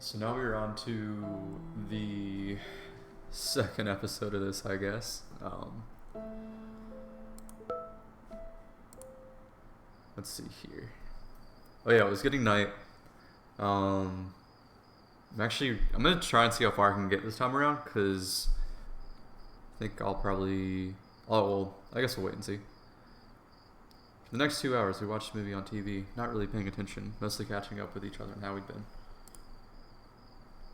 So now we're on to the second episode of this, I guess. Let's see here. Oh yeah, it was getting night. I'm gonna try and see how far I can get this time around, cause I think I'll probably. Oh well, I guess we'll wait and see. For the next 2 hours, we watched a movie on TV, not really paying attention, mostly catching up with each other and how we'd been.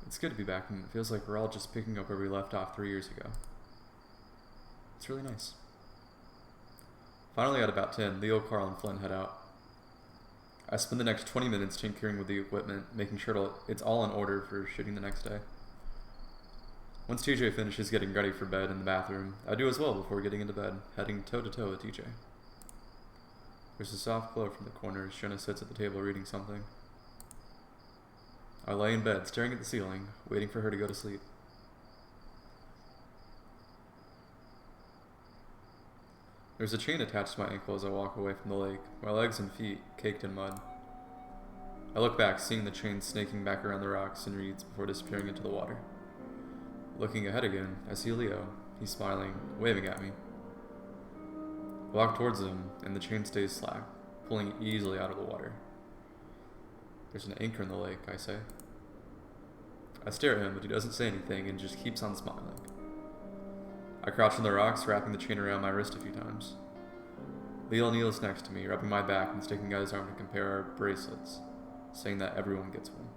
It's good to be back, and it feels like we're all just picking up where we left off 3 years ago. It's really nice. Finally, at about 10, Leo, Carl, and Flynn head out. I spend the next 20 minutes tinkering with the equipment, making sure it's all in order for shooting the next day. Once TJ finishes getting ready for bed in the bathroom, I do as well before getting into bed, heading toe-to-toe with TJ. There's a soft glow from the corner as Jenna sits at the table reading something. I lay in bed, staring at the ceiling, waiting for her to go to sleep. There's a chain attached to my ankle as I walk away from the lake, my legs and feet caked in mud. I look back, seeing the chain snaking back around the rocks and reeds before disappearing into the water. Looking ahead again, I see Leo. He's smiling, waving at me. I walk towards him, and the chain stays slack, pulling it easily out of the water. There's an anchor in the lake, I say. I stare at him, but he doesn't say anything and just keeps on smiling. I crouch on the rocks, wrapping the chain around my wrist a few times. Leo kneels next to me, rubbing my back and sticking out his arm to compare our bracelets, saying that everyone gets one.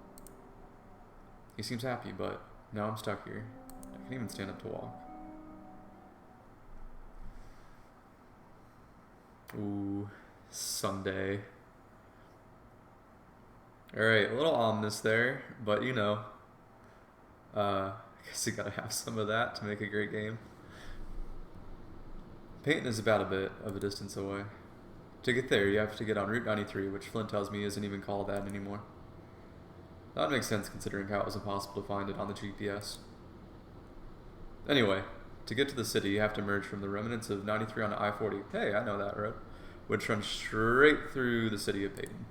He seems happy, but now I'm stuck here. I can't even stand up to walk. Ooh, Sunday. Alright, a little ominous there, but you know. I guess you gotta have some of that to make a great game. Peyton is about a bit of a distance away. To get there, you have to get on Route 93, which Flynn tells me isn't even called that anymore. That makes sense considering how it was impossible to find it on the GPS. Anyway, to get to the city, you have to merge from the remnants of 93 onto I-40. Hey, I know that road. Which runs straight through the city of Peyton.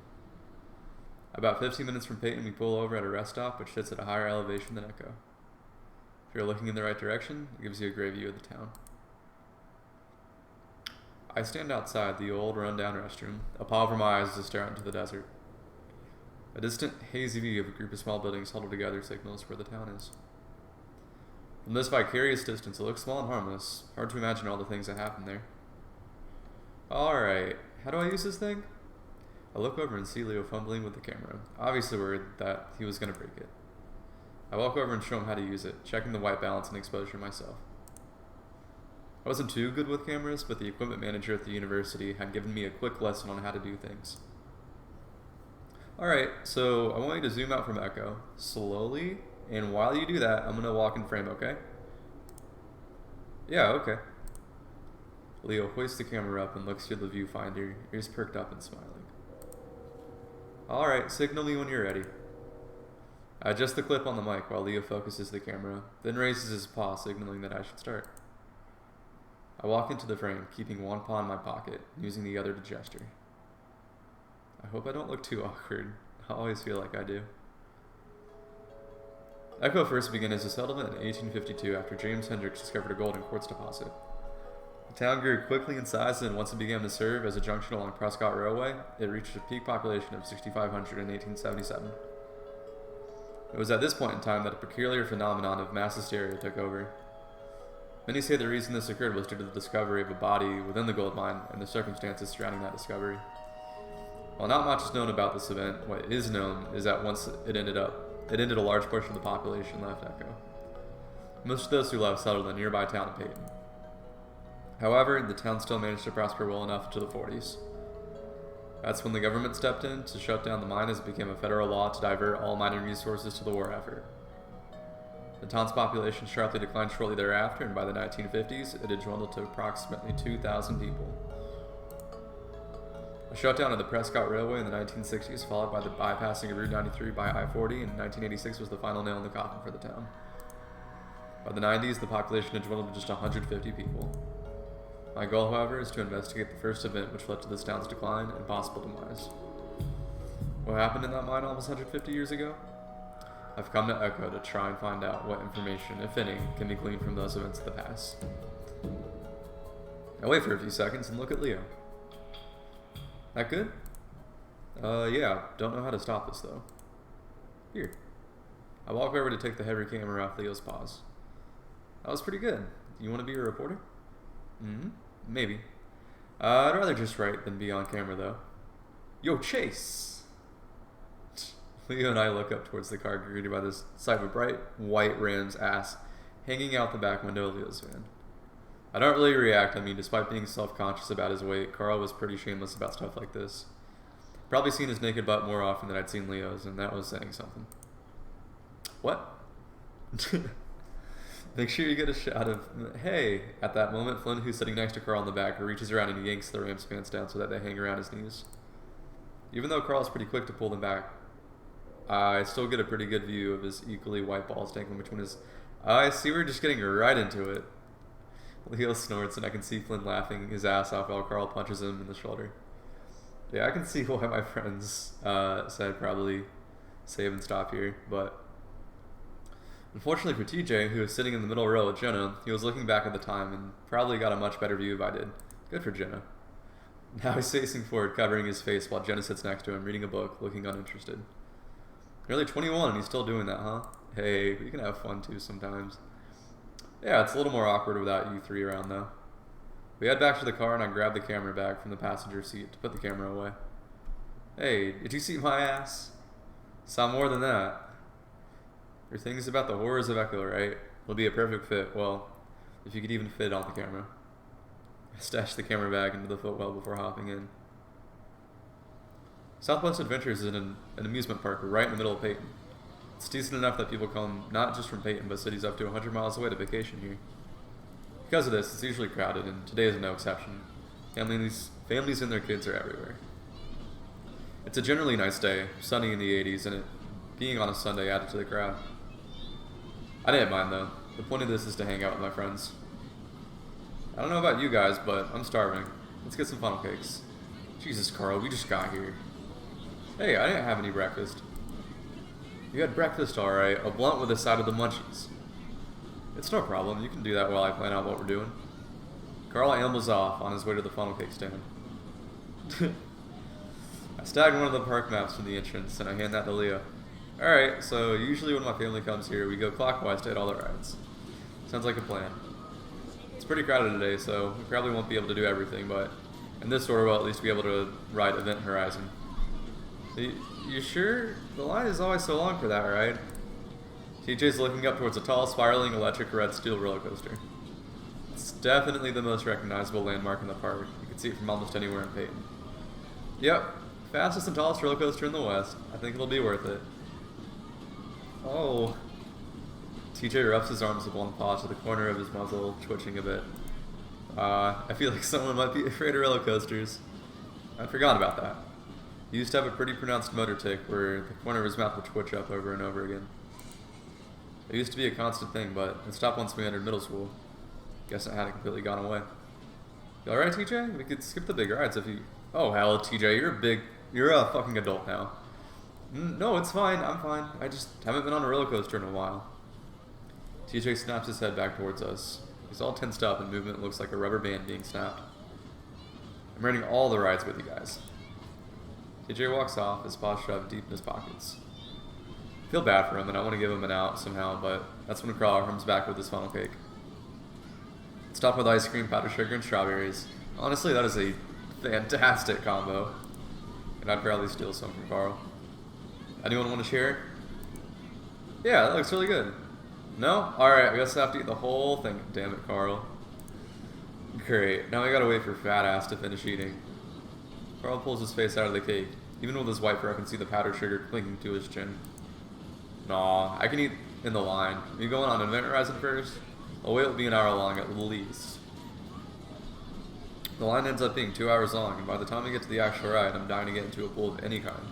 About 15 minutes from Peyton, we pull over at a rest stop, which sits at a higher elevation than Echo. If you're looking in the right direction, it gives you a great view of the town. I stand outside the old, run-down restroom, a pile over my eyes as I stare out into the desert. A distant, hazy view of a group of small buildings huddled together signals where the town is. From this vicarious distance, it looks small and harmless. Hard to imagine all the things that happen there. Alright, how do I use this thing? I look over and see Leo fumbling with the camera, obviously worried that he was going to break it. I walk over and show him how to use it, checking the white balance and exposure myself. I wasn't too good with cameras, but the equipment manager at the university had given me a quick lesson on how to do things. Alright, so I want you to zoom out from Echo, slowly, and while you do that, I'm going to walk in frame, okay? Yeah, okay. Leo hoists the camera up and looks through the viewfinder, ears perked up and smiling. Alright, signal me when you're ready. I adjust the clip on the mic while Leo focuses the camera, then raises his paw, signaling that I should start. I walk into the frame, keeping one paw in my pocket, using the other to gesture. I hope I don't look too awkward. I always feel like I do. Echo first began as a settlement in 1852 after James Hendricks discovered a gold and quartz deposit. The town grew quickly in size, and once it began to serve as a junction along Prescott Railway, it reached a peak population of 6,500 in 1877. It was at this point in time that a peculiar phenomenon of mass hysteria took over. Many say the reason this occurred was due to the discovery of a body within the gold mine and the circumstances surrounding that discovery. While not much is known about this event, what is known is that once it ended a large portion of the population left Echo. Most of those who left settled in the nearby town of Peyton. However, the town still managed to prosper well enough into the 40s. That's when the government stepped in to shut down the mine as it became a federal law to divert all mining resources to the war effort. The town's population sharply declined shortly thereafter, and by the 1950s, it had dwindled to approximately 2,000 people. A shutdown of the Prescott Railway in the 1960s, followed by the bypassing of Route 93 by I-40 in 1986, was the final nail in the coffin for the town. By the 90s, the population had dwindled to just 150 people. My goal, however, is to investigate the first event which led to this town's decline and possible demise. What happened in that mine almost 150 years ago? I've come to Echo to try and find out what information, if any, can be gleaned from those events of the past. I wait for a few seconds and look at Leo. That good? Yeah, don't know how to stop this though. Here. I walk over to take the heavy camera off Leo's paws. That was pretty good. You want to be a reporter? Mm-hmm. Maybe. I'd rather just write than be on camera though. Yo, Chase! Leo and I look up towards the car greeted by this sight of a bright white ram's ass hanging out the back window of Leo's van. I don't really react. I mean, despite being self-conscious about his weight, Carl was pretty shameless about stuff like this. Probably seen his naked butt more often than I'd seen Leo's, and that was saying something. What? Make sure you get a shot of, hey, at that moment, Flynn, who's sitting next to Carl in the back, reaches around and yanks the ram's pants down so that they hang around his knees. Even though Carl's pretty quick to pull them back, I still get a pretty good view of his equally white balls dangling between his eyes. See, we're just getting right into it. Leo snorts, and I can see Flynn laughing his ass off while Carl punches him in the shoulder. Yeah, I can see why my friends said probably save and stop here, but unfortunately for TJ, who was sitting in the middle row with Jenna, he was looking back at the time and probably got a much better view if I did. Good for Jenna. Now he's facing forward, covering his face while Jenna sits next to him, reading a book, looking uninterested. Nearly 21 and he's still doing that, huh? Hey, we can have fun too sometimes. Yeah, it's a little more awkward without you three around though. We head back to the car and I grab the camera bag from the passenger seat to put the camera away. Hey, did you see my ass? Saw more than that. Your thing is about the horrors of Echo, right? It'll be a perfect fit, well, if you could even fit on the camera. I stashed the camera bag into the footwell before hopping in. Southwest Adventures is an amusement park right in the middle of Peyton. It's decent enough that people come not just from Peyton, but cities up to 100 miles away to vacation here. Because of this, it's usually crowded, and today is no exception. Families and their kids are everywhere. It's a generally nice day, sunny in the 80s, and it being on a Sunday added to the crowd. I didn't mind though. The point of this is to hang out with my friends. I don't know about you guys, but I'm starving. Let's get some funnel cakes. Jesus, Carl, we just got here. Hey, I didn't have any breakfast. You had breakfast, alright. A blunt with a side of the munchies. It's no problem. You can do that while I plan out what we're doing. Carl ambles off on his way to the funnel cake stand. I snag one of the park maps from the entrance and I hand that to Leo. Alright, so usually when my family comes here, we go clockwise to hit all the rides. Sounds like a plan. It's pretty crowded today, so we probably won't be able to do everything, but in this order we'll at least be able to ride Event Horizon. You sure? The line is always so long for that, right? TJ's looking up towards a tall, spiraling electric red steel roller coaster. It's definitely the most recognizable landmark in the park. You can see it from almost anywhere in Peyton. Yep, fastest and tallest roller coaster in the West. I think it'll be worth it. Oh. TJ rubs his arms with one paw to the corner of his muzzle, twitching a bit. I feel like someone might be afraid of roller coasters. I forgot about that. He used to have a pretty pronounced motor tic where the corner of his mouth would twitch up over and over again. It used to be a constant thing, but it stopped once we entered middle school. Guess it hadn't completely gone away. You alright, TJ? We could skip the big rides if you... Oh, hell, TJ, you're a fucking adult now. No, it's fine, I'm fine. I just haven't been on a roller coaster in a while. TJ snaps his head back towards us. He's all tensed up and movement looks like a rubber band being snapped. I'm riding all the rides with you guys. TJ walks off, his paws shoved deep in his pockets. I feel bad for him and I want to give him an out somehow, but that's when Carl comes back with his funnel cake. It's topped with ice cream, powdered sugar, and strawberries. Honestly, that is a fantastic combo. And I'd probably steal some from Carl. Anyone want to share? Yeah, that looks really good. No? Alright, I guess I have to eat the whole thing. Damn it, Carl. Great. Now we gotta wait for fat ass to finish eating. Carl pulls his face out of the cake. Even with his white fur, I can see the powdered sugar clinging to his chin. Nah, I can eat in the line. Are you going on Event Horizon first? I'll wait, it'll be an hour long at least. The line ends up being 2 hours long, and by the time we get to the actual ride, I'm dying to get into a pool of any kind.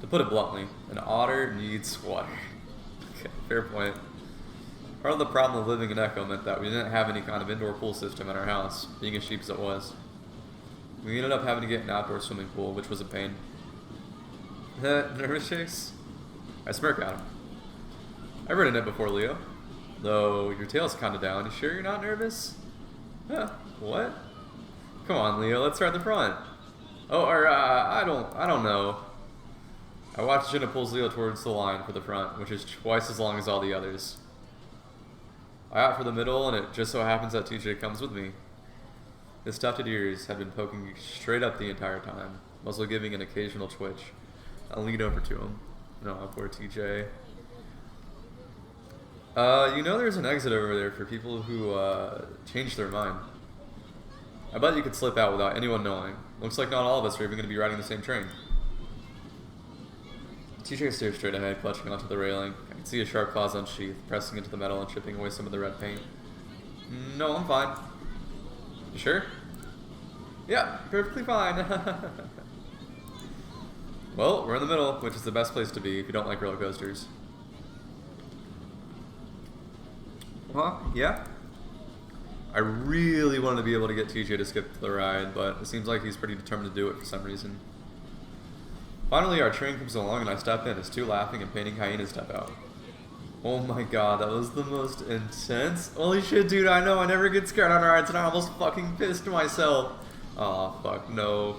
To put it bluntly, an otter needs water. Okay, fair point. Part of the problem of living in Echo meant that we didn't have any kind of indoor pool system in our house, being as cheap as it was. We ended up having to get an outdoor swimming pool, which was a pain. Nervous, Chase? I smirk at him. I've ridden it before, Leo. Though your tail's kinda down. You sure you're not nervous? Huh? What? Come on, Leo, let's ride the front. Oh, or, I don't know. I watch Jenna pulls Leo towards the line for the front, which is twice as long as all the others. I opt for the middle, and it just so happens that TJ comes with me. His tufted ears had been poking straight up the entire time, muzzle giving an occasional twitch. I'll lean over to him. No, poor TJ. You know there's an exit over there for people who, change their mind. I bet you could slip out without anyone knowing. Looks like not all of us are even going to be riding the same train. TJ stares straight ahead, clutching onto the railing. I can see his sharp claws unsheathed, pressing into the metal and chipping away some of the red paint. No, I'm fine. You sure? Yeah, perfectly fine. Well, we're in the middle, which is the best place to be if you don't like roller coasters. Huh? Yeah? I really wanted to be able to get TJ to skip the ride, but it seems like he's pretty determined to do it for some reason. Finally, our train comes along and I step in as two laughing and painting hyenas step out. Oh my god, that was the most intense. Holy shit, dude, I know I never get scared on rides and I almost fucking pissed myself. Aw, fuck, no.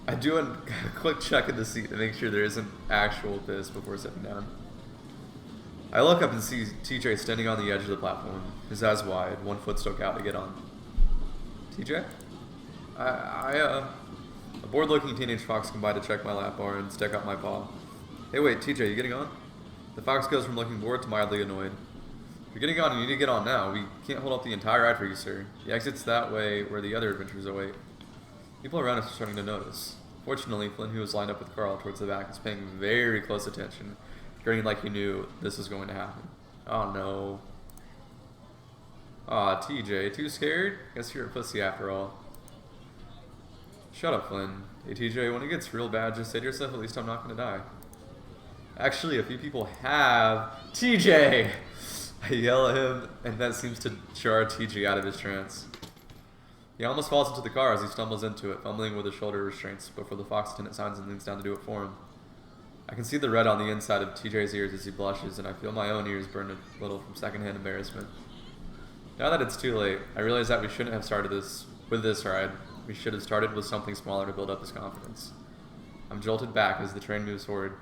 I do a quick check in the seat to make sure there isn't actual piss before sitting down. I look up and see TJ standing on the edge of the platform, his eyes wide, one foot stuck out to get on. TJ? A bored-looking teenage fox come by to check my lap bar and stick out my paw. Hey, wait, TJ, you getting on? The fox goes from looking bored to mildly annoyed. If you're getting on, you need to get on now. We can't hold up the entire ride for you, sir. The exit's that way where the other adventurers await. People around us are starting to notice. Fortunately, Flynn, who was lined up with Carl towards the back, is paying very close attention, grinning like he knew this was going to happen. Oh no. Aw, TJ, too scared? Guess you're a pussy after all. Shut up, Flynn. Hey TJ, when it gets real bad, just say to yourself, at least I'm not gonna die. Actually, a few people have. TJ! I yell at him, and that seems to jar TJ out of his trance. He almost falls into the car as he stumbles into it, fumbling with his shoulder restraints before the fox attendant signs and leans down to do it for him. I can see the red on the inside of TJ's ears as he blushes, and I feel my own ears burn a little from secondhand embarrassment. Now that it's too late, I realize that we shouldn't have started with this ride. We should have started with something smaller to build up his confidence. I'm jolted back as the train moves forward.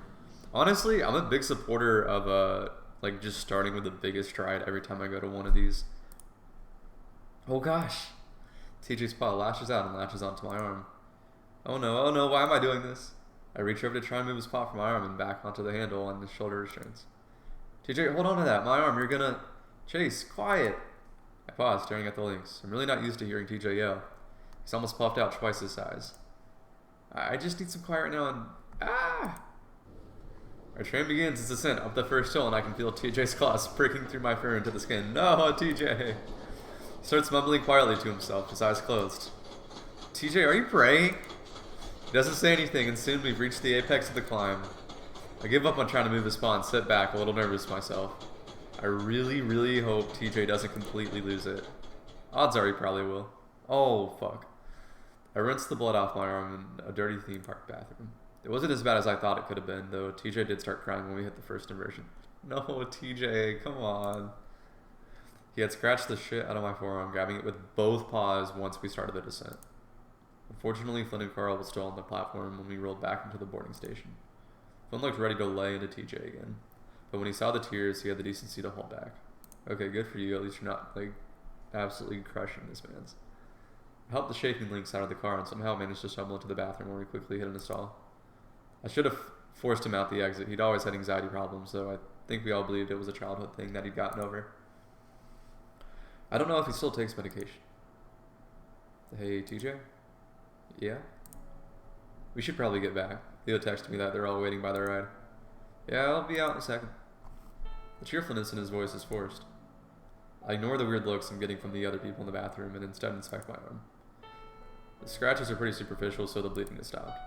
Honestly, I'm a big supporter of just starting with the biggest ride every time I go to one of these. Oh gosh. TJ's paw lashes out and latches onto my arm. Oh no, why am I doing this? I reach over to try and move his paw from my arm and back onto the handle on his shoulder restraints. TJ, hold on to that. My arm, you're gonna... Chase, quiet. I pause, staring at the links. I'm really not used to hearing TJ yell. He's almost puffed out twice his size. I just need some quiet right now and... Ah! Our train begins its ascent up the first hill and I can feel TJ's claws pricking through my fur into the skin. No, TJ! He starts mumbling quietly to himself, his eyes closed. TJ, are you praying? He doesn't say anything and soon we've reached the apex of the climb. I give up on trying to move his paw and sit back, a little nervous myself. I really, really hope TJ doesn't completely lose it. Odds are he probably will. Oh, fuck. I rinsed the blood off my arm in a dirty theme park bathroom. It wasn't as bad as I thought it could have been, though TJ did start crying when we hit the first inversion. No, TJ, come on. He had scratched the shit out of my forearm, grabbing it with both paws once we started the descent. Unfortunately, Flynn and Carl were still on the platform when we rolled back into the boarding station. Flynn looked ready to lay into TJ again, but when he saw the tears, he had the decency to hold back. Okay, good for you. At least you're not, absolutely crushing this man's. I helped the shaking links out of the car and somehow managed to stumble into the bathroom where we quickly hit in a stall. I should have forced him out the exit. He'd always had anxiety problems, though I think we all believed it was a childhood thing that he'd gotten over. I don't know if he still takes medication. Hey, TJ? Yeah? We should probably get back. Leo texted me that they're all waiting by the ride. Yeah, I'll be out in a second. The cheerfulness in his voice is forced. I ignore the weird looks I'm getting from the other people in the bathroom and instead inspect my arm. The scratches are pretty superficial, so the bleeding has stopped.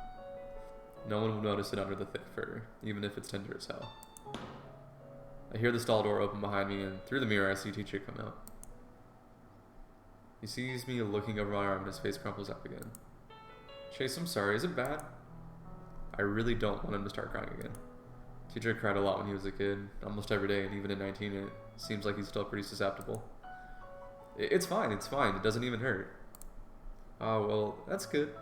No one will notice it under the thick fur, even if it's tender as hell. I hear the stall door open behind me, and through the mirror I see TJ come out. He sees me looking over my arm and his face crumples up again. Chase, I'm sorry, is it bad? I really don't want him to start crying again. TJ cried a lot when he was a kid, almost every day, and even at 19 it seems like he's still pretty susceptible. It's fine, it doesn't even hurt. Oh, well, that's good.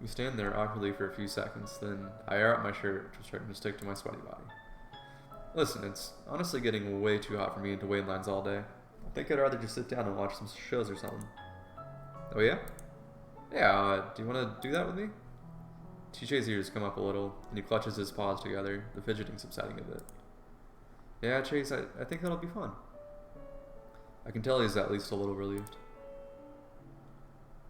We stand there awkwardly for a few seconds, then I air out my shirt, which was starting to stick to my sweaty body. Listen, it's honestly getting way too hot for me to wait in lines all day. I think I'd rather just sit down and watch some shows or something. Oh yeah? Yeah, do you want to do that with me? TJ's ears come up a little, and he clutches his paws together, the fidgeting subsiding a bit. Yeah, Chase, I think that'll be fun. I can tell he's at least a little relieved.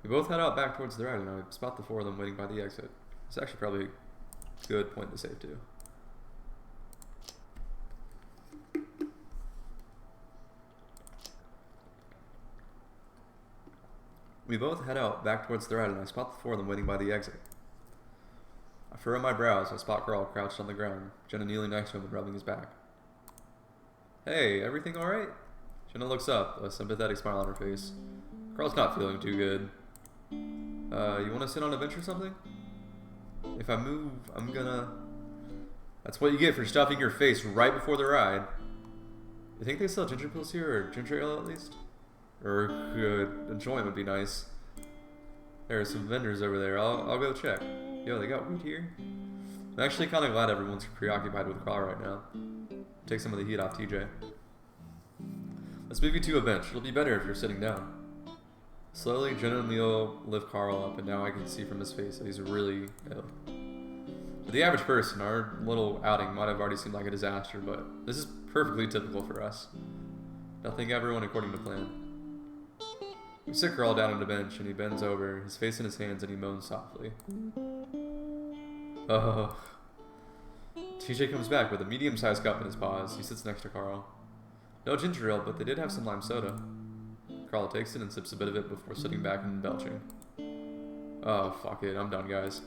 We both head out back towards the ride, and I spot the four of them waiting by the exit. It's actually probably a good point to save too. We both head out back towards the ride, and I spot the four of them waiting by the exit. I furrow my brows. I spot Carl crouched on the ground, Jenna kneeling next to him and rubbing his back. Hey, everything alright? Jenna looks up, a sympathetic smile on her face. Carl's not feeling too good. You want to sit on a bench or something? If I move, I'm gonna... That's what you get for stuffing your face right before the ride. You think they sell ginger pills here, or ginger ale at least? Or a joint would be nice. There are some vendors over there. I'll go check. Yo, they got weed here. I'm actually kind of glad everyone's preoccupied with Carl right now. Take some of the heat off TJ. Let's move you to a bench. It'll be better if you're sitting down. Slowly, Jenna and Leo lift Carl up, and now I can see from his face that he's really ill. For the average person, our little outing might have already seemed like a disaster, but this is perfectly typical for us. Nothing ever went according to plan. We sit Carl down on the bench, and he bends over, his face in his hands, and he moans softly. Oh. TJ comes back with a medium-sized cup in his paws. He sits next to Carl. No ginger ale, but they did have some lime soda. Carl takes it and sips a bit of it before sitting back and belching. Oh, fuck it. I'm done, guys.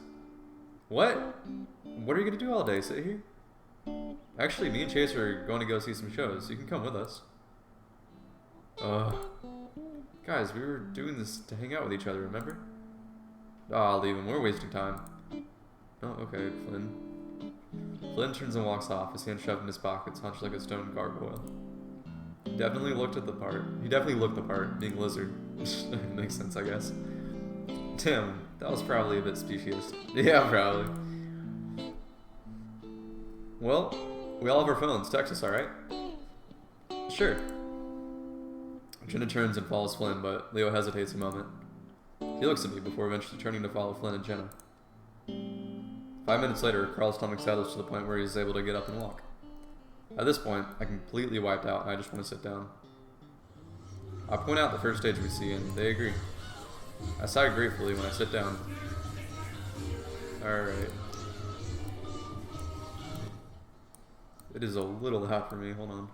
What? What are you gonna do all day? Sit here? Actually, me and Chase are going to go see some shows. You can come with us. Guys, we were doing this to hang out with each other, remember? I'll leave him. We're wasting time. Oh, okay, Flynn. Flynn turns and walks off, his hand shoved in his pockets, hunched like a stone gargoyle. He definitely looked the part, being a lizard. Makes sense, I guess. Tim, that was probably a bit specious. Yeah, probably. Well, we all have our phones. Text us, alright? Sure. Jenna turns and follows Flynn, but Leo hesitates a moment. He looks at me before eventually turning to follow Flynn and Jenna. 5 minutes later, Carl's stomach settles to the point where he's able to get up and walk. At this point, I'm completely wiped out and I just want to sit down. I point out the first stage we see and they agree. I sigh gratefully when I sit down. Alright. It is a little hot for me, hold on.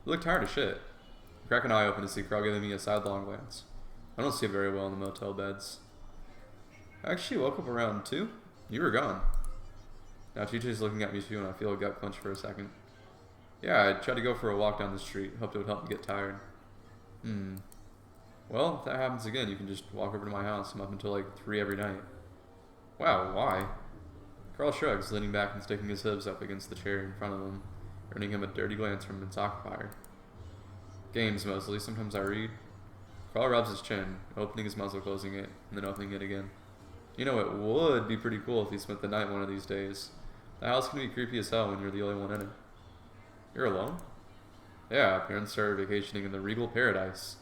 You look tired as shit. I crack an eye open to see Carl giving me a sidelong glance. I don't see it very well in the motel beds. I actually woke up around 2. You were gone. Now TJ's looking at me too and I feel a gut clench for a second. Yeah, I tried to go for a walk down the street. Hoped it would help me get tired. Well, if that happens again, you can just walk over to my house. I'm up until like 3 every night. Wow, why? Carl shrugs, leaning back and sticking his hibs up against the chair in front of him, earning him a dirty glance from its occupier. Games mostly. Sometimes I read. Carl rubs his chin, opening his muzzle, closing it, and then opening it again. You know, it would be pretty cool if he spent the night one of these days. The house can be creepy as hell when you're the only one in it. You're alone? Yeah, parents are vacationing in the regal paradise.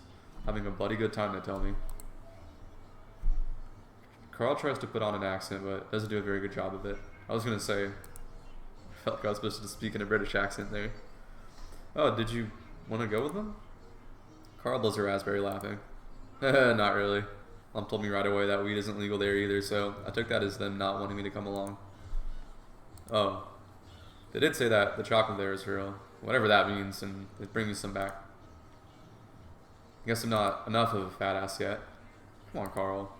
Having a bloody good time, they tell me. Carl tries to put on an accent, but doesn't do a very good job of it. I was gonna say, I felt like I was supposed to speak in a British accent there. Oh, did you want to go with them? Carl blows a raspberry, laughing. Not really. Mom told me right away that weed isn't legal there either, so I took that as them not wanting me to come along. Oh. They did say that the chocolate there is real. Whatever that means, and they'd bring me some back. I guess I'm not enough of a fat ass yet. Come on, Carl.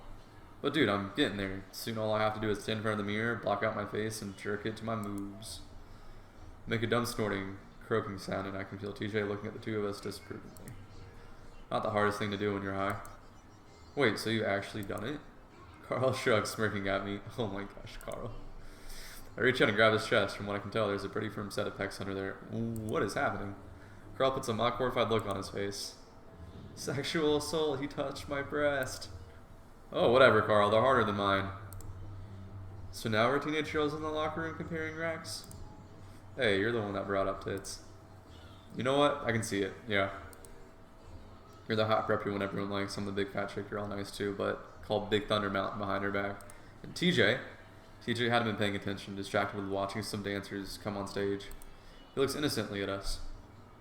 But dude, I'm getting there. Soon all I have to do is stand in front of the mirror, block out my face, and jerk it to my moves. Make a dumb snorting, croaking sound, and I can feel TJ looking at the two of us disapprovingly. Not the hardest thing to do when you're high. Wait, so you actually done it? Carl shrugs, smirking at me. Oh my gosh, Carl. I reach out and grab his chest. From what I can tell, there's a pretty firm set of pecs under there. What is happening? Carl puts a mock horrified look on his face. Sexual assault, he touched my breast. Oh, whatever, Carl. They're harder than mine. So now we're teenage girls in the locker room comparing racks? Hey, you're the one that brought up tits. You know what? I can see it. Yeah. You're the hot preppy one everyone likes. I'm the big fat chick you're all nice to, but called Big Thunder Mountain behind her back. And TJ hadn't been paying attention, distracted with watching some dancers come on stage. He looks innocently at us.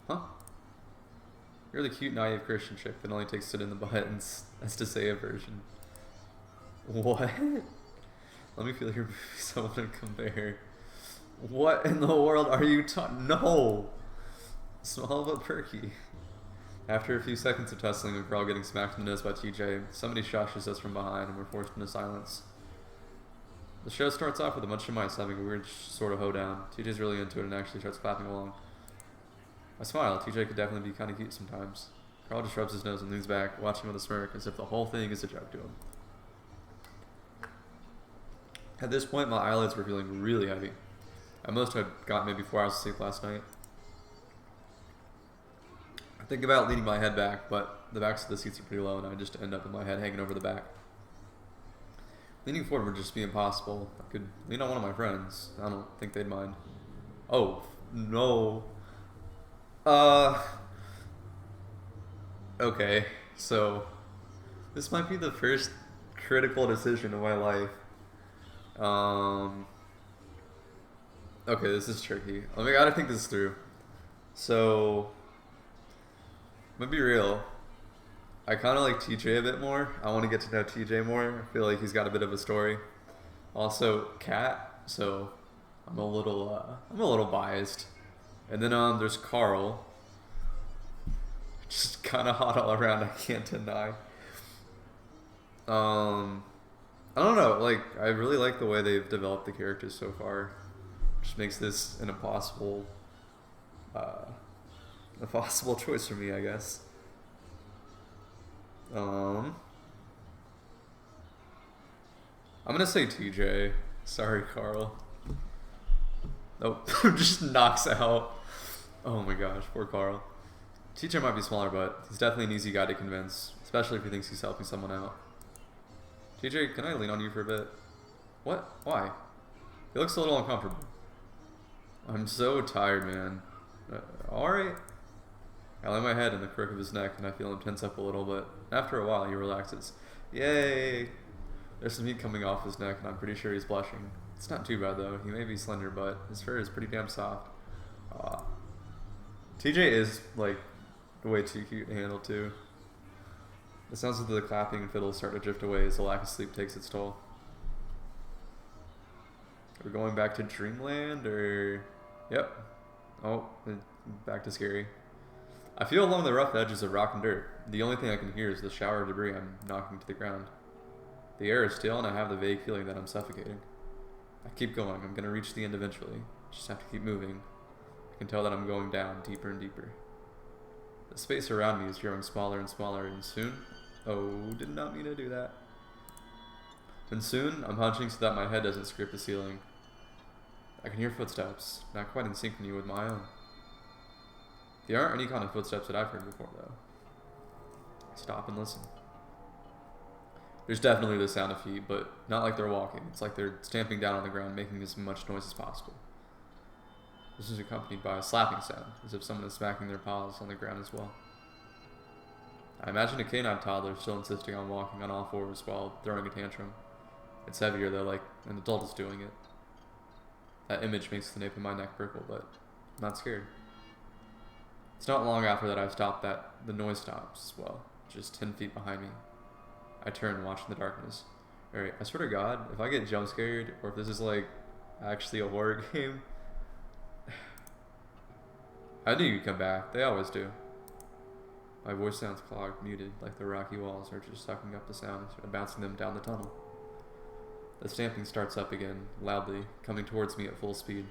Huh? You're the cute, naive Christian chick that only takes it in the buttons. That's to say a version. What? Let me feel your movies. I want to compare. What in the world are you talking? No! Small but perky. After a few seconds of tussling and Carl getting smacked in the nose by TJ, somebody shushes us from behind and we're forced into silence. The show starts off with a bunch of mice having a weird sort of hoedown. TJ's really into it and actually starts clapping along. I smile. TJ could definitely be kind of cute sometimes. Carl just rubs his nose and leans back, watching with a smirk as if the whole thing is a joke to him. At this point, my eyelids were feeling really heavy. I must have got maybe 4 hours of sleep last night. I think about leaning my head back, but the backs of the seats are pretty low and I just end up with my head hanging over the back. Leaning forward would just be impossible. I could lean on one of my friends. I don't think they'd mind. Oh, no. Okay, so this might be the first critical decision of my life. Okay, this is tricky. I gotta think this through. So, I'm gonna be real. I kind of like TJ a bit more. I want to get to know TJ more. I feel like he's got a bit of a story. Also, Kat. So, I'm a little biased. And then there's Carl. Just kind of hot all around. I can't deny. I don't know. Like, I really like the way they've developed the characters so far. Just makes this an impossible choice for me, I guess. I'm gonna say TJ. Sorry, Carl. Nope. Just knocks out. Oh my gosh, poor Carl. TJ might be smaller, but he's definitely an easy guy to convince, especially if he thinks he's helping someone out. TJ, can I lean on you for a bit? What? Why? He looks a little uncomfortable. I'm so tired, man. Alright. I lay my head in the crook of his neck and I feel him tense up a little, but after a while he relaxes. Yay! There's some heat coming off his neck and I'm pretty sure he's blushing. It's not too bad though. He may be slender, but his fur is pretty damn soft. TJ is, like, way too cute to handle too. The sounds of the clapping and fiddles start to drift away as the lack of sleep takes its toll. We're going back to Dreamland, or... Yep. Oh, back to scary. I feel along the rough edges of rock and dirt. The only thing I can hear is the shower of debris I'm knocking to the ground. The air is still and I have the vague feeling that I'm suffocating. I keep going. I'm going to reach the end eventually. Just have to keep moving. I can tell that I'm going down deeper and deeper. The space around me is growing smaller and smaller, and soon... Oh, did not mean to do that. And soon, I'm hunching so that my head doesn't scrape the ceiling. I can hear footsteps, not quite in synchrony with my own. They aren't any kind of footsteps that I've heard before, though. Stop and listen. There's definitely the sound of feet, but not like they're walking. It's like they're stamping down on the ground, making as much noise as possible. This is accompanied by a slapping sound, as if someone is smacking their paws on the ground as well. I imagine a canine toddler still insisting on walking on all fours while throwing a tantrum. It's heavier though, like an adult is doing it. That image makes the nape of my neck prickle, but I'm not scared. It's not long after that I stop that the noise stops as well, just 10 feet behind me. I turn, watching the darkness. Alright, I swear to God, if I get jump scared, or if this is like actually a horror game, I knew you'd come back. They always do. My voice sounds clogged, muted, like the rocky walls are just sucking up the sounds and bouncing them down the tunnel. The stamping starts up again, loudly, coming towards me at full speed.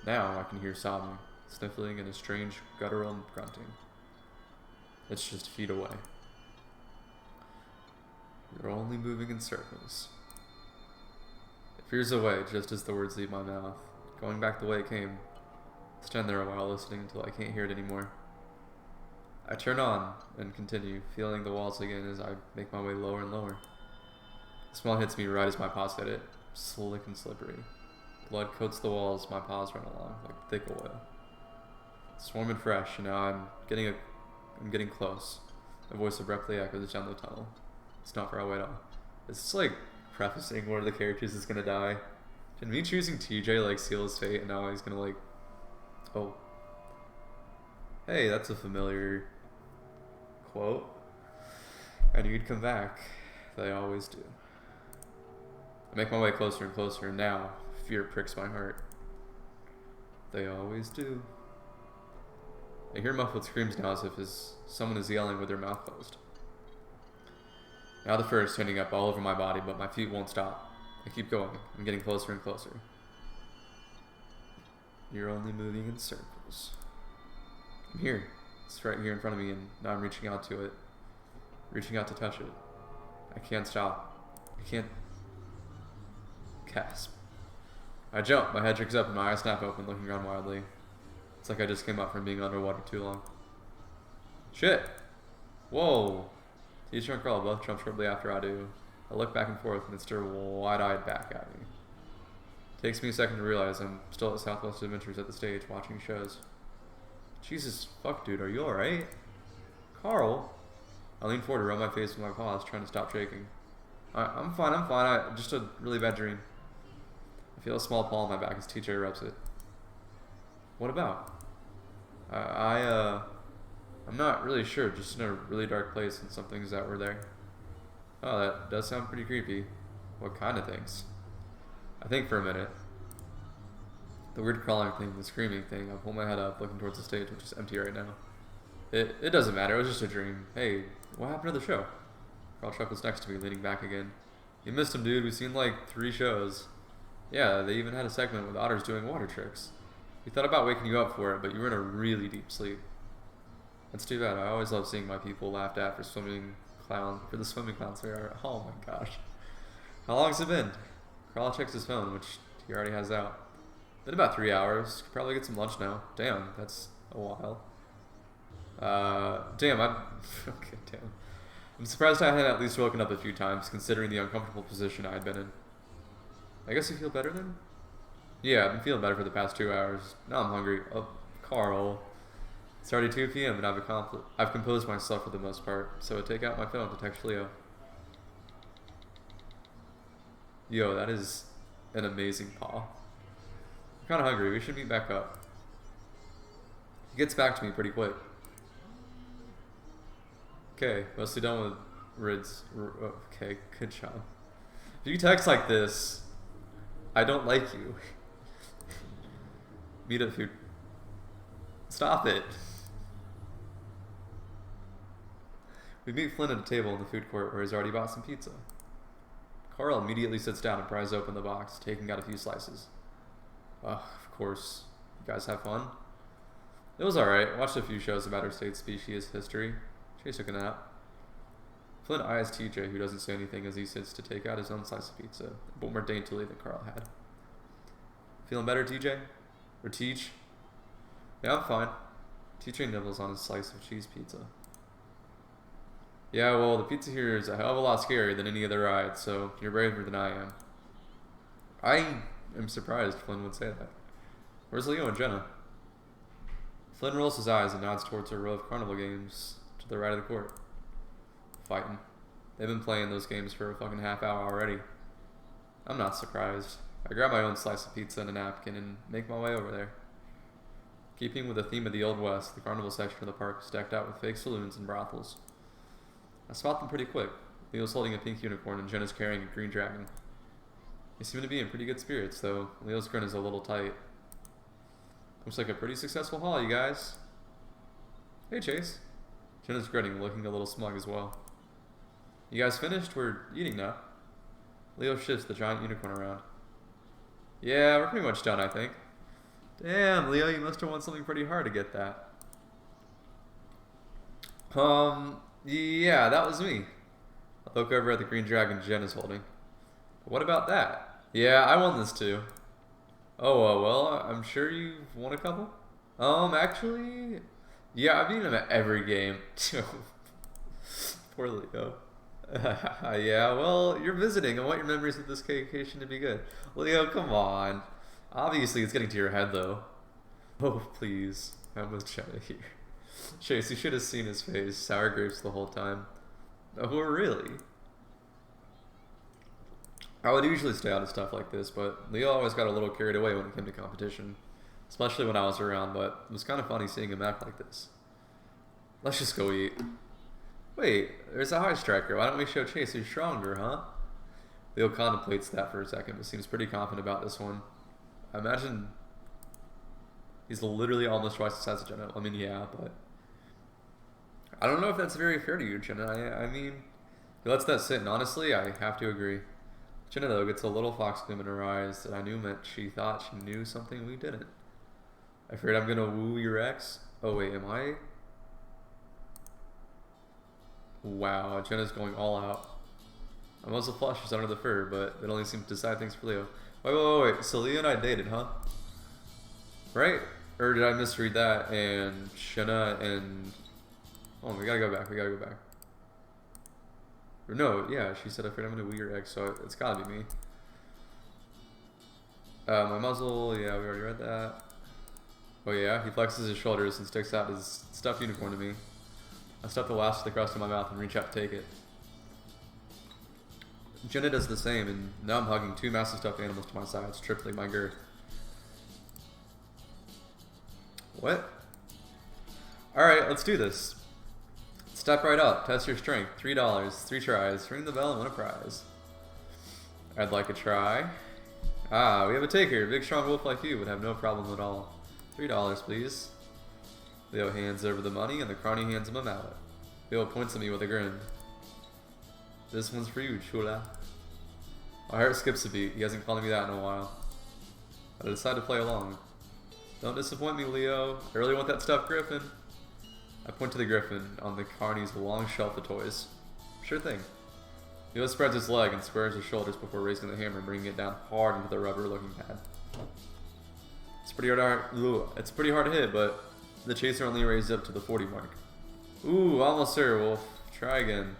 Now I can hear sobbing, sniffling, and a strange guttural grunting. It's just feet away. You're only moving in circles. Fears away just as the words leave my mouth, going back the way it came. Stand there a while listening until I can't hear it anymore. I turn on and continue, feeling the walls again as I make my way lower and lower. The smell hits me right as my paws hit it, slick and slippery. Blood coats the walls as my paws run along, like thick oil. It's warm and fresh, and now I'm getting close. My voice abruptly echoes down the tunnel. It's not far away at all. It's just like prefacing one of the characters is gonna die. And me choosing TJ like seal his fate, and now he's gonna like, oh, hey, that's a familiar quote. I knew you'd come back. They always do. I make my way closer and closer, and now fear pricks my heart. They always do. I hear muffled screams now as if someone is yelling with their mouth closed. Now the fur is standing up all over my body, but my feet won't stop. I keep going. I'm getting closer and closer. You're only moving in circles. I'm here. It's right here in front of me, and now I'm reaching out to it. Reaching out to touch it. I can't stop. I can't gasp. I jump. My head jerks up and my eyes snap open, looking around wildly. It's like I just came up from being underwater too long. Shit! Whoa! Teacher and Carl both jump shortly after I do. I look back and forth and stare wide-eyed back at me. It takes me a second to realize I'm still at Southwest Adventures at the stage watching shows. Jesus fuck, dude, are you alright? Carl? I lean forward to rub my face with my paws, trying to stop shaking. I'm fine. Just a really bad dream. I feel a small paw on my back as TJ rubs it. What about? I'm not really sure, just in a really dark place and some things that were there. Oh, that does sound pretty creepy. What kind of things? I think for a minute. The weird crawling thing, the screaming thing. I pull my head up, looking towards the stage, which is empty right now. It doesn't matter, it was just a dream. Hey, what happened to the show? Carl chuckles next to me, leaning back again. You missed him, dude. We've seen like 3 shows. Yeah, they even had a segment with otters doing water tricks. We thought about waking you up for it, but you were in a really deep sleep. That's too bad. I always love seeing my people laughed at for the swimming clowns they are. Oh my gosh. How long's it been? Carl checks his phone, which he already has out. Been about 3 hours. Could probably get some lunch now. Damn, that's a while. Okay, damn. I'm surprised I had at least woken up a few times, considering the uncomfortable position I had been in. I guess you feel better then? Yeah, I've been feeling better for the past 2 hours. Now I'm hungry. Oh, Carl. It's already 2 p.m. and I've composed myself for the most part, so I take out my phone to text Leo. Yo, that is an amazing paw. I'm kind of hungry. We should meet back up. He gets back to me pretty quick. Okay, mostly done with rids. Okay, good job. If you text like this, I don't like you. Meet up food. Stop it. We meet Flynn at a table in the food court where he's already bought some pizza. Carl immediately sits down and pries open the box, taking out a few slices. Of course. You guys have fun? It was alright. Watched a few shows about our state species history. Chase took a nap. Flynn eyes TJ, who doesn't say anything as he sits to take out his own slice of pizza, but more daintily than Carl had. Feeling better, TJ? Or Teach? Yeah, I'm fine. TJ nibbles on his slice of cheese pizza. Yeah, well, the pizza here is a hell of a lot scarier than any other ride, so you're braver than I am. I am surprised Flynn would say that. Where's Leo and Jenna? Flynn rolls his eyes and nods towards a row of carnival games to the right of the court. Fighting. They've been playing those games for a fucking half hour already. I'm not surprised. I grab my own slice of pizza and a napkin and make my way over there. Keeping with the theme of the Old West, the carnival section of the park is decked out with fake saloons and brothels. I spot them pretty quick. Leo's holding a pink unicorn and Jenna's carrying a green dragon. They seem to be in pretty good spirits, though Leo's grin is a little tight. Looks like a pretty successful haul, you guys. Hey, Chase. Jenna's grinning, looking a little smug as well. You guys finished? We're eating now. Leo shifts the giant unicorn around. Yeah, we're pretty much done, I think. Damn, Leo, you must have won something pretty hard to get that. Yeah, that was me. I look over at the green dragon Jen is holding. But what about that? Yeah, I won this too. Oh, well, I'm sure you've won a couple. Actually, yeah, I've beaten him at every game. Poor Leo. Yeah, well, you're visiting. I want your memories of this vacation to be good. Leo, come on. Obviously, it's getting to your head, though. Oh, please. I almost shut it here. Chase, you should have seen his face. Sour grapes the whole time. Oh, really? I would usually stay out of stuff like this, but Leo always got a little carried away when it came to competition. Especially when I was around, but it was kind of funny seeing him act like this. Let's just go eat. Wait, there's a high striker. Why don't we show Chase who's stronger, huh? Leo contemplates that for a second, but seems pretty confident about this one. I imagine he's literally almost twice the size of Jenna. I mean, yeah, but I don't know if that's very fair to you, Jenna. I mean, he lets that sit, and honestly, I have to agree. Jenna, though, gets a little fox gleam in her eyes that I knew meant she thought she knew something we didn't. I feared I'm gonna woo your ex. Oh, wait, am I? Wow, Jenna's going all out. I'm also flushes under the fur, but it only seems to decide things for Leo. Wait. So Leo and I dated, huh? Right? Or did I misread that? And Jenna and... Oh, we gotta go back. Or no, yeah, she said I feared I'm gonna woo your ex, so it's gotta be me. My muzzle, yeah, we already read that. Oh yeah, he flexes his shoulders and sticks out his stuffed unicorn to me. I stuff the last of the crust in my mouth and reach out to take it. Jenna does the same, and now I'm hugging two massive stuffed animals to my sides, tripling my girth. What? Alright, let's do this. Step right up, test your strength. $3, 3 tries, ring the bell and win a prize. I'd like a try. Ah, we have a taker. A big strong wolf like you would have no problem at all. $3, please. Leo hands over the money and the carney hands him a mallet. Leo points at me with a grin. This one's for you, chula. My heart skips a beat. He hasn't called me that in a while. I decide to play along. Don't disappoint me, Leo. I really want that stuffed griffin. I point to the griffin on the carney's long shelf of toys. Sure thing. Leo spreads his leg and squares his shoulders before raising the hammer and bringing it down hard into the rubber-looking pad. It's pretty hard to hit, but the chaser only raised up to the 40 mark. Ooh, almost there, Wolf. Try again.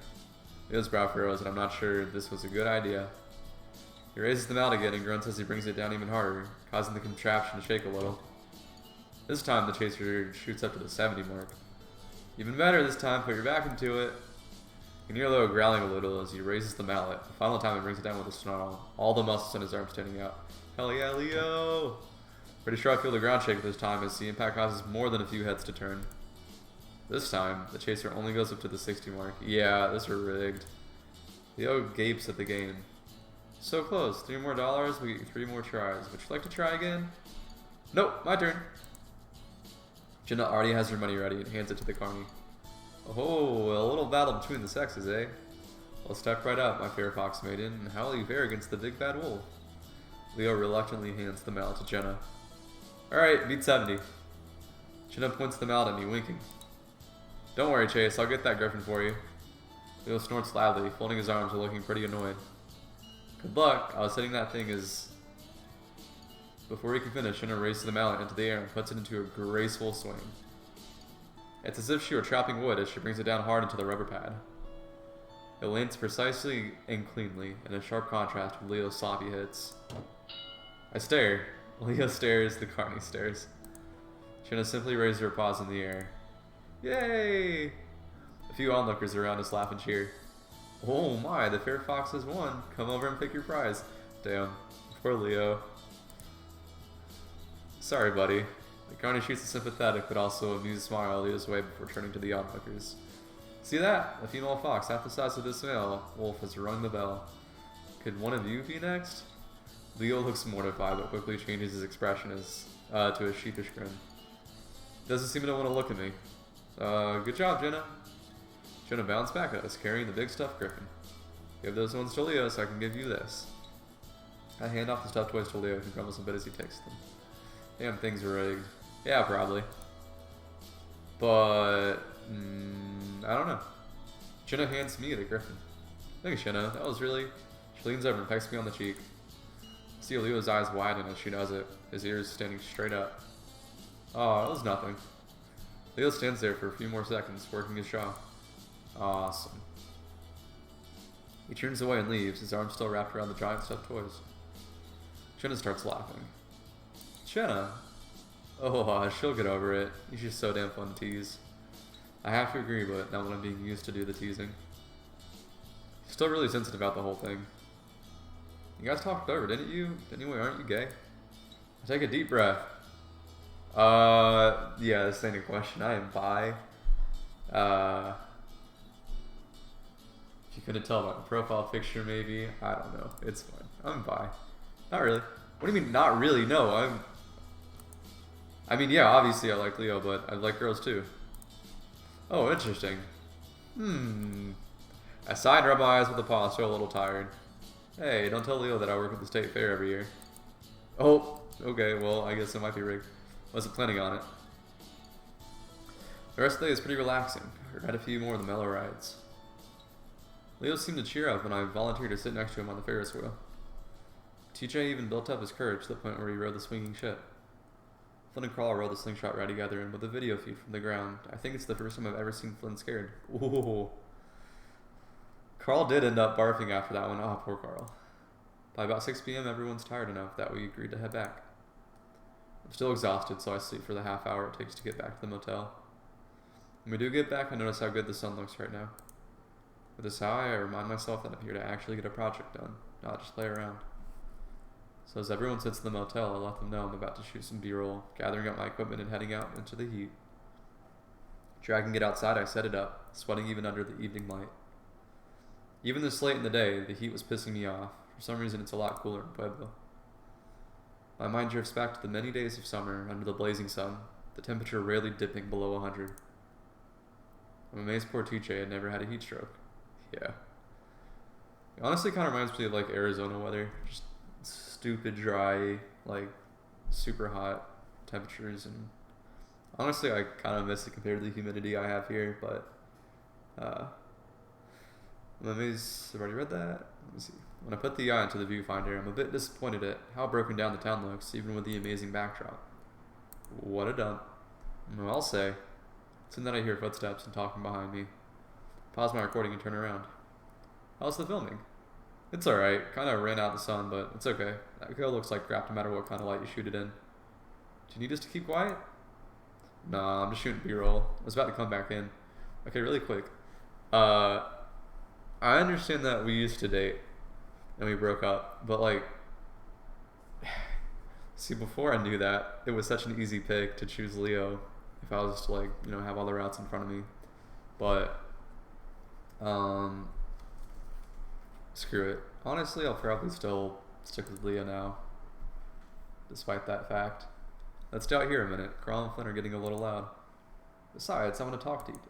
Leo's brow furrows, and I'm not sure this was a good idea. He raises them out again and grunts as he brings it down even harder, causing the contraption to shake a little. This time, the chaser shoots up to the 70 mark. Even better this time, put your back into it. You can hear Leo growling a little as he raises the mallet. The final time, he brings it down with a snarl, all the muscles in his arms standing out. Hell yeah, Leo! Pretty sure I feel the ground shake this time as the impact causes more than a few heads to turn. This time, the chaser only goes up to the 60 mark. Yeah, this are rigged. Leo gapes at the game. So close. $3 more, we get 3 more tries. Would you like to try again? Nope, my turn. Jenna already has her money ready and hands it to the carney. Oh, a little battle between the sexes, eh? Well, step right up, my fair fox maiden, and how will you fare against the big bad wolf? Leo reluctantly hands the mallet to Jenna. Alright, beat 70. Jenna points the mallet at me, winking. Don't worry, Chase, I'll get that griffin for you. Leo snorts loudly, folding his arms and looking pretty annoyed. Good luck, I was hitting that thing as... Before he can finish, Jenna raises the mallet into the air and puts it into a graceful swing. It's as if she were chopping wood as she brings it down hard into the rubber pad. It lands precisely and cleanly, in a sharp contrast with Leo's sloppy hits. I stare. Leo stares, the carney stares. Jenna simply raises her paws in the air. Yay! A few onlookers around us laugh and cheer. Oh my, the fair fox has won. Come over and pick your prize. Damn. Poor Leo. Sorry, buddy. The carney shoots a sympathetic but also amused smile Leo's way before turning to the onlookers. See that? A female fox, half the size of this male wolf, has rung the bell. Could one of you be next? Leo looks mortified but quickly changes his expression to a sheepish grin. Doesn't seem to want to look at me. Good job, Jenna. Jenna bounds back at us, carrying the big stuffed griffin. Give those ones to Leo so I can give you this. I hand off the stuffed toys to Leo, who grumbles a bit as he takes them. Damn, things are rigged. Yeah, probably. But... I don't know. Jenna hands me the griffin. Thanks, Jenna. That was really... She leans over and pecks me on the cheek. See Leo's eyes widen as she does it, his ears standing straight up. Oh, it was nothing. Leo stands there for a few more seconds, working his jaw. Awesome. He turns away and leaves, his arms still wrapped around the giant stuffed toys. Jenna starts laughing. Jenna? Oh, she'll get over it. He's just so damn fun to tease. I have to agree, but not when I'm being used to do the teasing. She's still really sensitive about the whole thing. You guys talked over, didn't you? Anyway, aren't you gay? Take a deep breath. Yeah, this ain't a question. I am bi. If you couldn't tell by the profile picture, maybe. I don't know. It's fine. I'm bi. Not really. What do you mean, not really? No, I mean, yeah, obviously I like Leo, but I like girls too. Oh, interesting. I sigh and rub my eyes with a paw, so a little tired. Hey, don't tell Leo that I work at the state fair every year. Oh, okay, well, I guess it might be rigged. Wasn't planning on it. The rest of the day is pretty relaxing. I had a few more of the mellow rides. Leo seemed to cheer up when I volunteered to sit next to him on the Ferris wheel. TJ even built up his courage to the point where he rode the swinging ship. Flynn and Carl rode the slingshot ride together, and with a video feed from the ground, I think it's the first time I've ever seen Flynn scared. Ooh. Carl did end up barfing after that one. Oh, poor Carl. By about 6 p.m., everyone's tired enough that we agreed to head back. I'm still exhausted, so I sleep for the half hour it takes to get back to the motel. When we do get back, I notice how good the sun looks right now. With a sigh, I remind myself that I'm here to actually get a project done, not just play around. So as everyone sits in the motel, I let them know I'm about to shoot some B-roll, gathering up my equipment and heading out into the heat. Dragging it outside, I set it up, sweating even under the evening light. Even this late in the day, the heat was pissing me off. For some reason, it's a lot cooler in Pueblo. My mind drifts back to the many days of summer under the blazing sun, the temperature rarely dipping below 100. I'm amazed poor TJ had never had a heat stroke. Yeah. It honestly kind of reminds me of like Arizona weather. Just stupid dry, like super hot temperatures, and honestly I kind of miss it compared to the humidity I have here, but I'm amazed. I've already read that. Let me see. When I put the eye into the viewfinder, I'm a bit disappointed at how broken down the town looks, even with the amazing backdrop. What a dump. Well, I'll say. Soon that I hear footsteps and talking behind me. Pause my recording and turn around. How's the filming? It's alright. Kind of ran out the sun, but it's okay. That girl looks like crap no matter what kind of light you shoot it in. Do you need us to keep quiet? Nah, I'm just shooting B-roll. I was about to come back in. Okay, really quick. I understand that we used to date and we broke up, but like, see, before I knew that, it was such an easy pick to choose Leo if I was to like, you know, have all the routes in front of me. But screw it. Honestly, I'll probably still stick with Leo now, despite that fact. Let's stay out here a minute. Carl and Flynn are getting a little loud. Besides, I want to talk to you.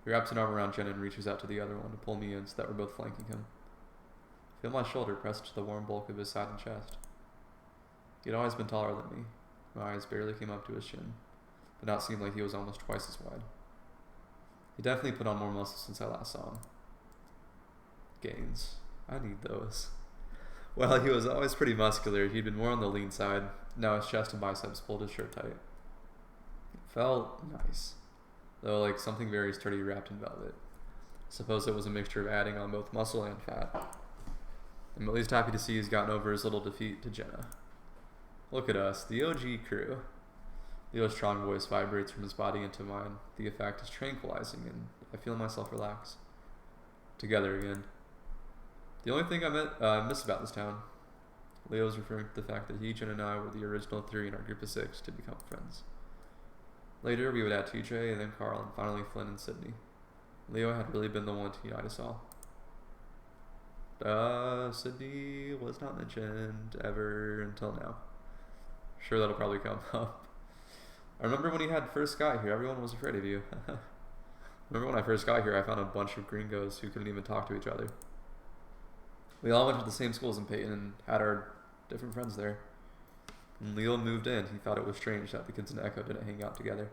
He wraps an arm around Jen and reaches out to the other one to pull me in so that we're both flanking him. I feel my shoulder pressed to the warm bulk of his side and chest. He'd always been taller than me. My eyes barely came up to his chin, but now it seemed like he was almost twice as wide. He definitely put on more muscle since I last saw him. Gains. I need those. While he was always pretty muscular, he'd been more on the lean side. Now his chest and biceps pulled his shirt tight. It felt nice, though like something very sturdy wrapped in velvet. Suppose it was a mixture of adding on both muscle and fat. I'm at least happy to see he's gotten over his little defeat to Jenna. Look at us, the OG crew. Leo's strong voice vibrates from his body into mine. The effect is tranquilizing, and I feel myself relax. Together again. The only thing I miss about this town, Leo's referring to the fact that he, Jen, and I were the original 3 in our group of 6 to become friends. Later, we would add TJ, and then Carl, and finally Flynn and Sydney. Leo had really been the one to unite us all. Sydney was not mentioned ever until now. Sure, that'll probably come up. I remember when you had first got here, everyone was afraid of you. Remember when I first got here, I found a bunch of gringos who couldn't even talk to each other. We all went to the same schools in Peyton and had our different friends there. When Leo moved in, he thought it was strange that the kids in Echo didn't hang out together.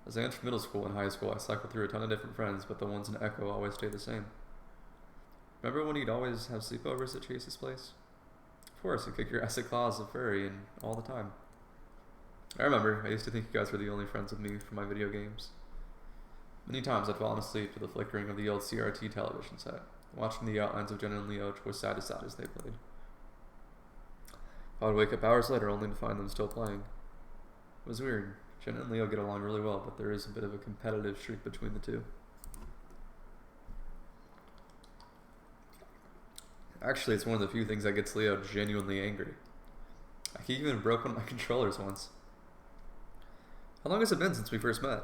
As I entered middle school and high school, I cycled through a ton of different friends, but the ones in Echo always stayed the same. Remember when he'd always have sleepovers at Chase's place? Of course, I kick your ass at claws of furry and all the time. I remember, I used to think you guys were the only friends with me for my video games. Many times I'd fallen asleep to the flickering of the old CRT television set, watching the outlines of Jenna and Leo twist side to side as they played. I would wake up hours later only to find them still playing. It was weird. Jenna and Leo get along really well, but there is a bit of a competitive streak between the two. Actually, it's one of the few things that gets Leo genuinely angry. He even broke one of my controllers once. How long has it been since we first met?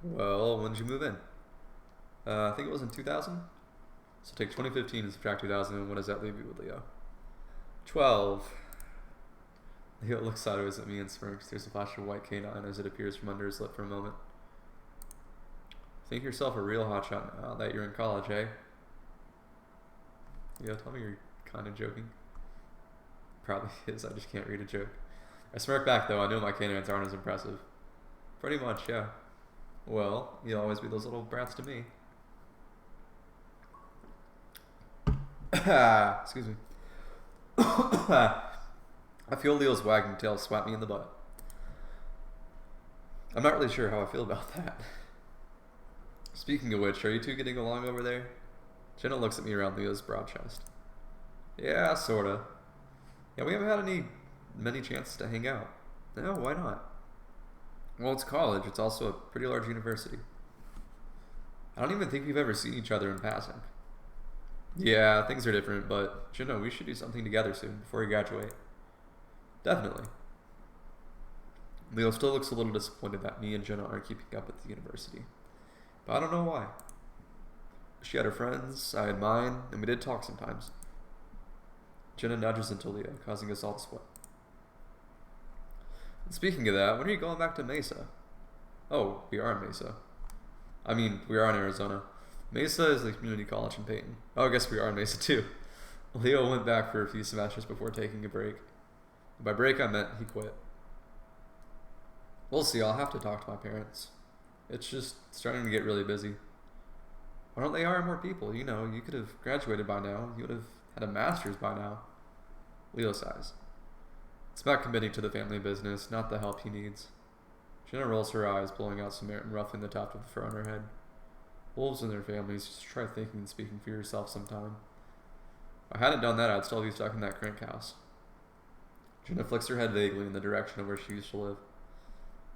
Well, when did you move in? I think it was in 2000? So take 2015 and subtract 2000, and what does that leave you with, Leo? 12. Leo looks sideways at me and smirks. There's a flash of white canine as it appears from under his lip for a moment. Think yourself a real hotshot now that you're in college, eh? Leo, tell me you're kind of joking. Probably is, I just can't read a joke. I smirk back though, I know my canines aren't as impressive. Pretty much, yeah. Well, you'll always be those little brats to me. Excuse me. I feel Leo's wagging tail swat me in the butt. I'm not really sure how I feel about that. Speaking of which, are you two getting along over there? Jenna looks at me around Leo's broad chest. Yeah, sorta. Yeah, we haven't had many chances to hang out. No, why not? Well, it's college. It's also a pretty large university. I don't even think we've ever seen each other in passing. Yeah, things are different, but Jenna, we should do something together soon before we graduate. Definitely. Leo still looks a little disappointed that me and Jenna aren't keeping up at the university. But I don't know why. She had her friends, I had mine, and we did talk sometimes. Jenna nudges into Leo, causing us all to sweat. And speaking of that, when are you going back to Mesa? Oh, we are in Mesa. I mean, we are in Arizona. Mesa is the community college in Peyton. Oh, I guess we are in Mesa too. Leo went back for a few semesters before taking a break. By break, I meant he quit. We'll see, I'll have to talk to my parents. It's just starting to get really busy. Why don't they hire more people? You know, you could have graduated by now. You would have had a master's by now. Leo sighs. It's about committing to the family business, not the help he needs. Jenna rolls her eyes, blowing out some air and ruffling the top of the fur on her head. Wolves and their families, just try thinking and speaking for yourself sometime. If I hadn't done that, I'd still be stuck in that crank house. Jenna flicks her head vaguely in the direction of where she used to live.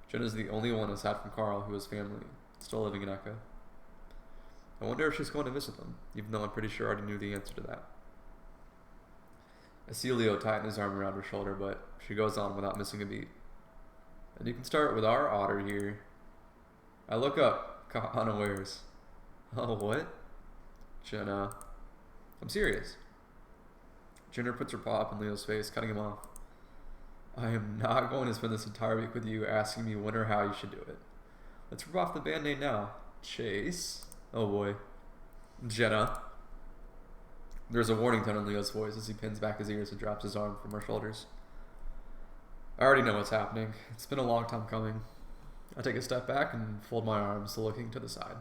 Jenna's the only one aside from Carl who has family, still living in Echo. I wonder if she's going to visit them, even though I'm pretty sure I already knew the answer to that. I see Leo tighten his arm around her shoulder, but she goes on without missing a beat. And you can start with our otter here. I look up, caught unawares. Oh, what? Jenna. I'm serious. Jenna puts her paw up in Leo's face, cutting him off. I am not going to spend this entire week with you asking me when or how you should do it. Let's rip off the band-aid now. Chase. Oh boy. Jenna. There's a warning tone in Leo's voice as he pins back his ears and drops his arm from her shoulders. I already know what's happening. It's been a long time coming. I take a step back and fold my arms, looking to the side.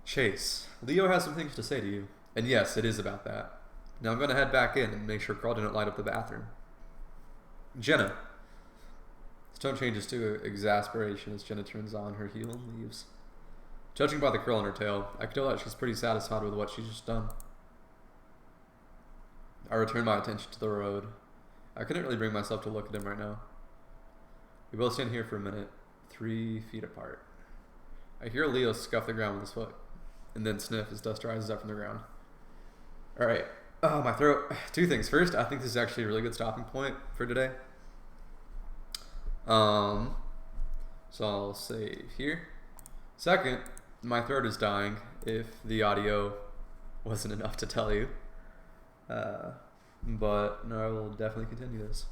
Chase, Leo has some things to say to you. And yes, it is about that. Now I'm going to head back in and make sure Carl didn't light up the bathroom. Jenna. His tone changes to exasperation as Jenna turns on her heel and leaves. Judging by the curl in her tail, I can tell that she's pretty satisfied with what she's just done. I return my attention to the road. I couldn't really bring myself to look at him right now. We both stand here for a minute, 3 feet apart. I hear Leo scuff the ground with his foot, and then sniff as dust rises up from the ground. Alright, oh, my throat. 2 things. First, I think this is actually a really good stopping point for today. So I'll save here. Second, my throat is dying, if the audio wasn't enough to tell you. But no, I will definitely continue this.